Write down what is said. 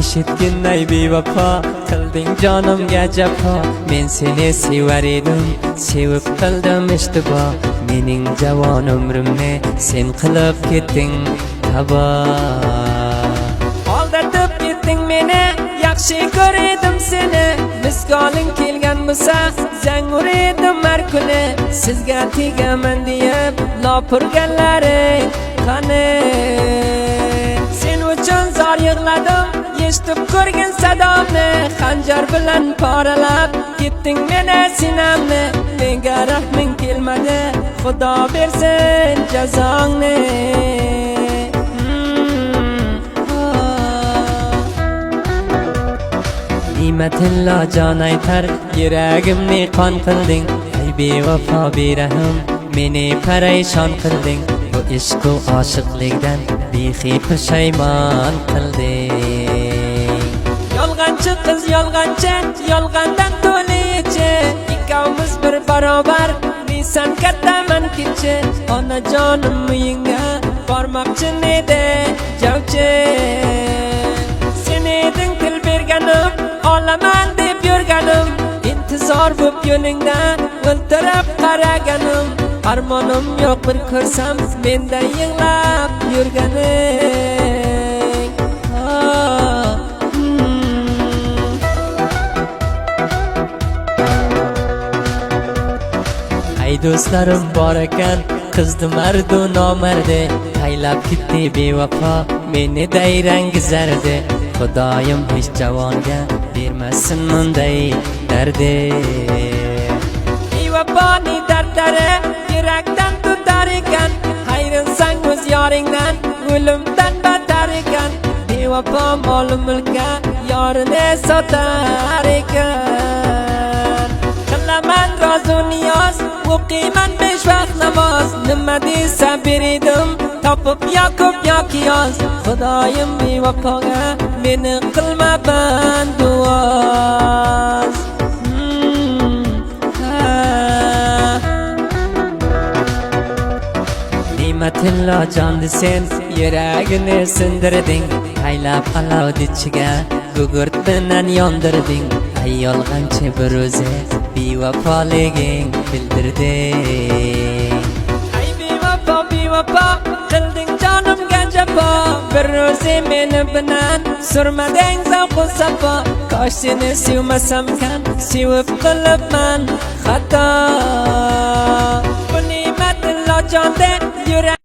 eshitginay bevafo qilding jonimga jafo men seni sevar edim sevib qildim ishtibo mening javon umrimni sen qilib ketding tabo aldatib ketding meni yaxshi ko'rdim seni misgoling kelgan bo'lsa zang urdim har kuni sizga tegaman deb lopurganlaring qani sen uchun zor yig'ladim eshitib ko'rgin sadomni xanjar bilan poralab ketding meni sinamni menga rahming kelmadi xudo bersin jazongni Nimetinla can aytar yuragimni qon qilding ey bevafo berahim meni parishon qilding bu ishq u oshiqlikdan behi pushaymon qilding yolg'onchi qiz yolg'onchi yolg'ondan to'lichi ikkovimiz bir barobar deysan kattaman kichi onajonim uyingga bormoqchi edi javchi sen eding til berganim olaman deb yurganim intizor bo'p yo'lingda o'ltirib qaraganim armonim yo'q bir ko'rsam mendan yig'lab yurganing ay do'stlarim bor ekan qizdi mardu nomardi taylab ketdi bevafo meni dayrangizardi Xudoyim hech javonga bermasin bunday dardi bevafoni dardlari yurakdan tutar ekan hayronsan o'z yoringdan o'limdan battar ekan bevafo mol mulkka yorini sotar ekan qilaman rozu niyoz o'qiyman 5 vaqt namoz nima desa berdim topib yoqib yoki yoz Xudoyim bevafoga meni qilma banduoz Nimetinla jondi sen yuragini sindirding taylab alavd ichiga gugurt bilan yondirding ay yolg'onchi bir o'zi bevafoliging bildirding ay bevafo qilding jonimga jafo bir o'zi meni bilan surmading zavqu safo kosh seni sevmasam kan sevib qilibman xato bu Nimetinla jonda yurak